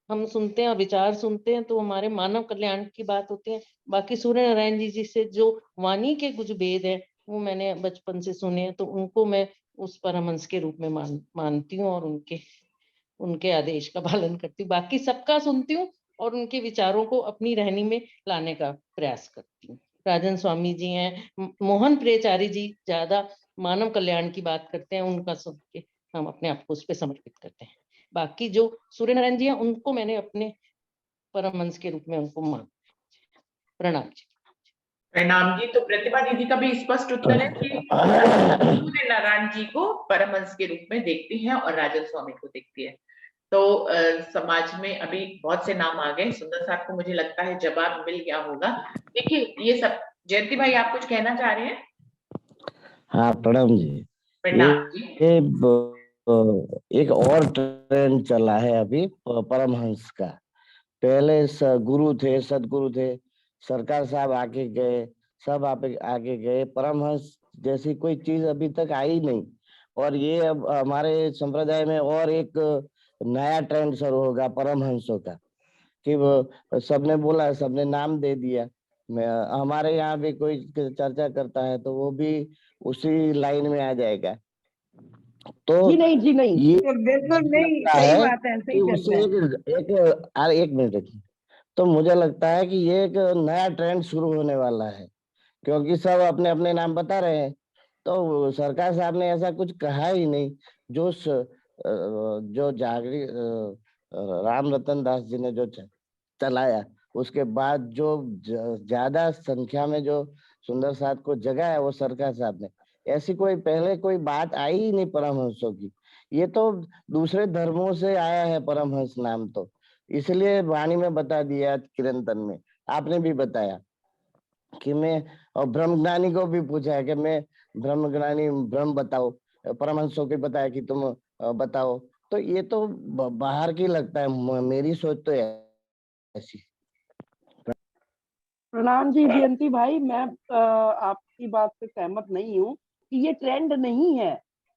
[SPEAKER 7] हम सुनते हैं और विचार सुनते हैं तो हमारे मानव कल्याण की बात होती है। बाकी सूर्य नारायण जी से जो वाणी के कुछ भेद है वो मैंने बचपन से सुने हैं, तो उनको मैं उस परमहंस के रूप में मानती हूँ और उनके आदेश का पालन करती हूँ। बाकी सबका सुनती हूँ और उनके विचारों को अपनी रहनी में लाने का प्रयास करती हूँ। राजन स्वामी जी हैं, मोहन प्रियचारी जी ज्यादा मानव कल्याण की बात करते हैं, उनका सुन के हम अपने आप को उस पर समर्पित करते हैं। बाकी जो सूर्य नारायण जी हैं उनको मैंने अपने परमहंस के रूप में उनको मान। प्रणाम जी।
[SPEAKER 1] प्रणाम जी। तो प्रतिभा दीदी का भी स्पष्ट उत्तर है कि सूर्य नारायण जी को परमहंस के रूप में देखती हैं और राजन स्वामी को देखती है। तो समाज में अभी बहुत से नाम आ गए। सुंदर साहब को मुझे लगता है जवाब मिल गया होगा। देखिए ये सब, जयंती भाई आप कुछ कहना चाह रहे हैं?
[SPEAKER 8] हाँ प्रणाम जी।
[SPEAKER 1] प्रणाम जी।
[SPEAKER 8] एक और ट्रेंड चला है अभी परमहंस का। पहले गुरु थे, सदगुरु थे, सरकार साहब आके गए, सब आगे गए, परमहंस जैसी कोई चीज अभी तक आई नहीं। और ये अब हमारे संप्रदाय में और एक नया ट्रेंड शुरू होगा परमहंसों का, कि वो सबने बोला, सबने नाम दे दिया। हमारे यहाँ भी कोई चर्चा करता है तो वो भी उसी लाइन में आ जाएगा। तो
[SPEAKER 6] जी नहीं
[SPEAKER 8] ये
[SPEAKER 2] बिल्कुल नहीं,
[SPEAKER 8] लगता
[SPEAKER 2] सही
[SPEAKER 8] है
[SPEAKER 2] बात है, सही
[SPEAKER 8] कि
[SPEAKER 2] चल
[SPEAKER 8] उसे
[SPEAKER 2] रहा है।
[SPEAKER 8] एक मिनट रखिए। तो मुझे लगता है कि ये एक नया ट्रेंड शुरू होने वाला है, क्योंकि सब अपने अपने नाम बता रहे हैं। तो सरकार साहब ने ऐसा कुछ कहा ही नहीं। जो जागरी राम रतन दास जी ने जो चलाया, उसके बाद जो ज्यादा संख्या में जो सुंदर साथ को जगाया वो सरकार साहब ने। ऐसी कोई पहले कोई बात आई ही नहीं परमहंसों की। ये तो दूसरे धर्मों से आया है परमहंस नाम, तो इसलिए वाणी में बता दिया, चिरंतन में आपने भी बताया कि मैं, और ब्रह्मज्ञानी को भी पूछा है कि मैं ब्रह्मज्ञानी, ब्रह्म बताओ। परमहंसों को बताया कि तुम बताओ। तो ये तो बाहर की लगता है, मेरी सोच तो ऐसी।
[SPEAKER 6] प्रणाम जी जयंती भाई। मैं आपकी बात से सहमत नहीं हूँ कि ये ट्रेंड नहीं है।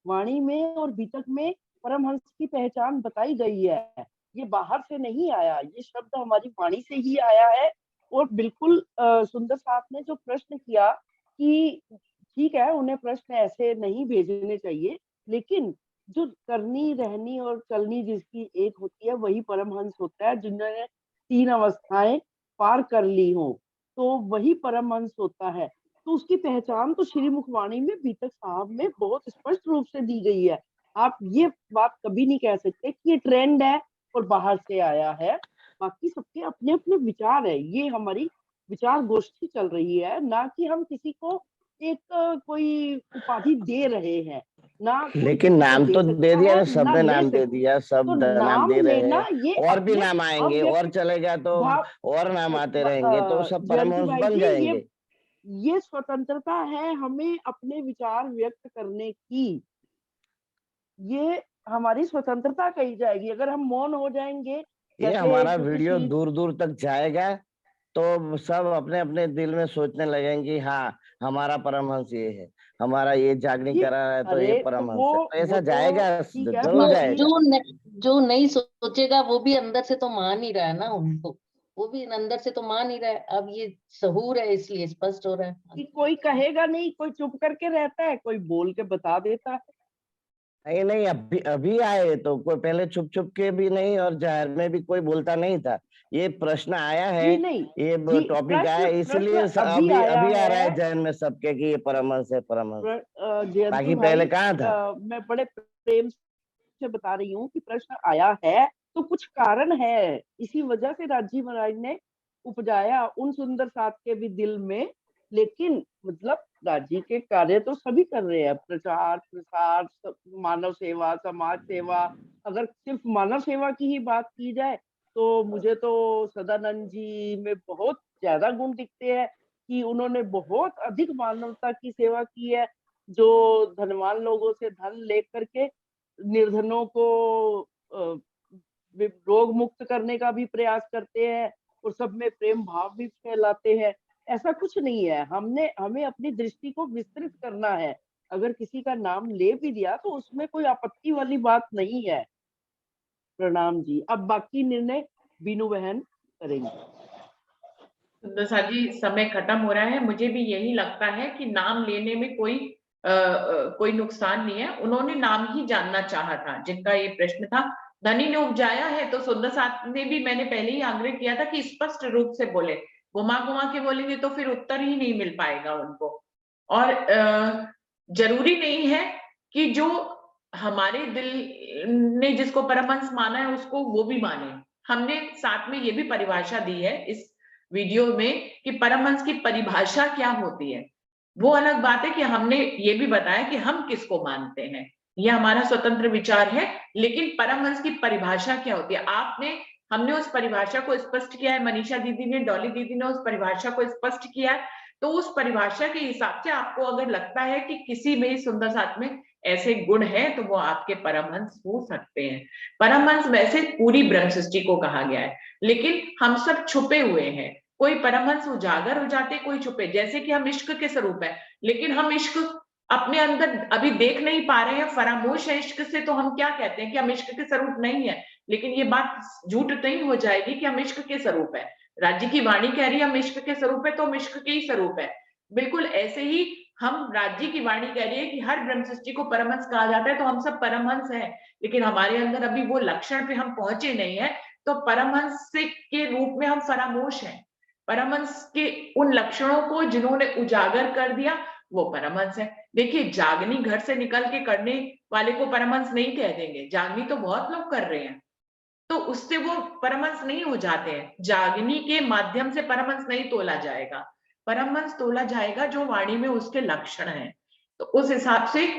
[SPEAKER 6] वाणी में और बीतक में परमहंस की पहचान बताई गई है। ये बाहर से नहीं आया, ये शब्द हमारी वाणी से ही आया है। और बिल्कुल सुंदर साहब ने जो प्रश्न किया कि ठीक है, उन्हें प्रश्न ऐसे नहीं भेजने चाहिए, लेकिन जो करनी रहनी और चलनी जिसकी एक होती है वही परमहंस होता है, जिन्होंने 3 अवस्थाएं पार कर ली हो, तो वही परमहंस होता है। तो उसकी पहचान तो श्री मुखवाणी में बीतक साहब में बहुत स्पष्ट रूप से दी गई है। आप ये बात कभी नहीं कह सकते कि ये ट्रेंड है और बाहर से आया है। बाकी सबके अपने अपने विचार है। ये हमारी विचार गोष्ठी चल रही है, ना कि हम किसी को एक कोई उपाधि दे रहे हैं। ना कोई
[SPEAKER 8] लेकिन
[SPEAKER 6] किसी को
[SPEAKER 8] नाम
[SPEAKER 6] दे
[SPEAKER 8] तो दे
[SPEAKER 6] सकता
[SPEAKER 8] दिया
[SPEAKER 6] है
[SPEAKER 8] ना,
[SPEAKER 6] ना
[SPEAKER 8] सबने
[SPEAKER 6] ले
[SPEAKER 8] नाम दे
[SPEAKER 6] सकता।
[SPEAKER 8] दिया,
[SPEAKER 6] तो
[SPEAKER 8] सब नाम
[SPEAKER 6] नाम
[SPEAKER 8] दे रहे
[SPEAKER 6] लेना
[SPEAKER 8] हैं।
[SPEAKER 6] ये
[SPEAKER 8] और भी
[SPEAKER 6] अपने
[SPEAKER 8] नाम आएंगे, और
[SPEAKER 6] अव्यक्त
[SPEAKER 8] चलेगा तो
[SPEAKER 6] भाव।
[SPEAKER 8] और नाम आते रहेंगे, तो सब
[SPEAKER 6] जयंती
[SPEAKER 8] परमहंस
[SPEAKER 6] भाई
[SPEAKER 8] बन
[SPEAKER 6] जी,
[SPEAKER 8] जाएंगे।
[SPEAKER 6] ये स्वतंत्रता है हमें अपने विचार व्यक्त करने की। ये हमारी स्वतंत्रता कही जाएगी। अगर हम मौन हो जाएंगे,
[SPEAKER 8] ये
[SPEAKER 6] जैसे
[SPEAKER 8] हमारा
[SPEAKER 6] एक
[SPEAKER 8] वीडियो
[SPEAKER 6] किसी
[SPEAKER 8] दूर दूर तक जाएगा, तो सब अपने अपने दिल में सोचने लगेंगे, हाँ हमारा परमहंस ये है, हमारा ये जागनी
[SPEAKER 6] ये
[SPEAKER 8] करा रहा है तो ये
[SPEAKER 6] अरे तो
[SPEAKER 8] परमहंस
[SPEAKER 6] वो
[SPEAKER 8] है। तो ऐसा
[SPEAKER 6] वो तो
[SPEAKER 8] जाएगा,
[SPEAKER 6] ठीक है,
[SPEAKER 8] जरूर
[SPEAKER 6] पर
[SPEAKER 8] जाएगा।
[SPEAKER 7] जो नहीं सोचेगा वो भी अंदर से तो मान ही रहा है ना उनको, वो भी अंदर से तो मान ही रहा है। अब ये सहूर है इसलिए स्पष्ट हो रहा है।
[SPEAKER 6] कि कोई कहेगा नहीं, कोई चुप करके रहता है, कोई बोल के बता देता है।
[SPEAKER 8] नहीं नहीं, अभी अभी आए तो कोई पहले छुप छुप के भी नहीं, और जाहिर में भी कोई बोलता नहीं था। ये प्रश्न आया है,
[SPEAKER 6] जी नहीं
[SPEAKER 8] ये
[SPEAKER 6] जी,
[SPEAKER 8] टॉपिक आया
[SPEAKER 6] प्रश्न
[SPEAKER 8] है,
[SPEAKER 6] प्रश्न
[SPEAKER 8] इसलिए
[SPEAKER 6] अभी
[SPEAKER 8] अभी
[SPEAKER 6] आया
[SPEAKER 8] अभी आ रहा है
[SPEAKER 6] है।
[SPEAKER 8] जहन में सबके कि ये परमहंस है, परमहंस।
[SPEAKER 6] जयंती
[SPEAKER 8] बाकी पहले
[SPEAKER 6] भाई,
[SPEAKER 8] कहाँ था?
[SPEAKER 6] मैं बड़े प्रेम से बता रही हूँ कि प्रश्न आया है तो कुछ कारण है। इसी वजह से राजी महाराज ने उपजाया उन सुंदर साथ के भी दिल में। लेकिन मतलब राजी के कार्य तो सभी कर रहे हैं, प्रचार प्रसार, मानव सेवा, समाज सेवा। अगर सिर्फ मानव सेवा की ही बात की जाए तो मुझे तो सदानंद जी में बहुत ज्यादा गुण दिखते हैं कि उन्होंने बहुत अधिक मानवता की सेवा की है। जो धनवान लोगों से धन लेकर के निर्धनों को रोग मुक्त करने का भी प्रयास करते हैं और सब में प्रेम भाव भी फैलाते हैं। ऐसा कुछ नहीं है, हमें अपनी दृष्टि को विस्तृत करना है। अगर किसी का नाम ले भी दिया तो उसमें कोई आपत्ति वाली बात नहीं है। प्रणाम जी। अब बाकी निर्णय बीनू बहन करेंगे।
[SPEAKER 1] सुंदर जी, समय खत्म हो रहा है। मुझे भी यही लगता है कि नाम लेने में कोई नुकसान नहीं है। उन्होंने नाम ही जानना चाहा था, जिनका ये प्रश्न था। धनी ने उपजाया है तो सुंदर साथ ने भी, मैंने पहले ही आग्रह किया था कि स्पष्ट रूप से बोले। घुमा घुमा के बोलेंगे तो फिर उत्तर ही नहीं मिल पाएगा उनको। और जरूरी नहीं है कि जो हमारे दिल ने जिसको परमहंस माना है उसको वो भी माने। हमने साथ में ये भी परिभाषा दी है इस वीडियो में कि परमहंस की परिभाषा क्या होती है। वो अलग बात है कि हमने ये भी बताया कि हम किसको मानते हैं, यह हमारा स्वतंत्र विचार है। लेकिन परमहंस की परिभाषा क्या होती है, हमने उस परिभाषा को स्पष्ट किया है। मनीषा दीदी ने, डॉली दीदी ने उस परिभाषा को स्पष्ट किया है। तो उस परिभाषा के हिसाब से आपको अगर लगता है कि किसी में सुंदर साथ में ऐसे गुण है तो वो आपके परमहंस हो सकते हैं। परमहंस वैसे पूरी ब्रह्म सृष्टि को कहा गया है, लेकिन हम सब छुपे हुए हैं। कोई परमहंस उजागर हो जाते, कोई छुपे। जैसे कि हम इश्क के स्वरूप है, लेकिन हम इश्क अपने अंदर अभी देख नहीं पा रहे हैं, फरामोश है इश्क से। तो हम क्या कहते हैं कि हम इश्क के स्वरूप नहीं है। लेकिन ये बात झूठ नहीं हो जाएगी कि हम इश्क के स्वरूप है। राज्य की वाणी कह रही है हम इश्क के स्वरूप है, तो हम इश्क के ही स्वरूप है। बिल्कुल ऐसे ही हम राज्य की वाणी कह रही है कि हर ब्रह्म सृष्टि को परमहंस कहा जाता है, तो हम सब परमहंस हैं। लेकिन हमारे अंदर अभी वो लक्षण पे हम पहुंचे नहीं है, तो परमहंस के रूप में हम फरामोश हैं। परमहंस के उन लक्षणों को जिन्होंने उजागर कर दिया वो परमहंस है। देखिए, जागनी घर से निकल के करने वाले को परमहंस नहीं कह देंगे, जागनी तो बहुत लोग कर रहे हैं, तो उससे वो परमहंस नहीं हो जाते हैं। जागनी के माध्यम से परमहंस नहीं तोला जाएगा। परमहंस तोला जाएगा जो वाणी में उसके लक्षण हैं। तो उस हिसाब से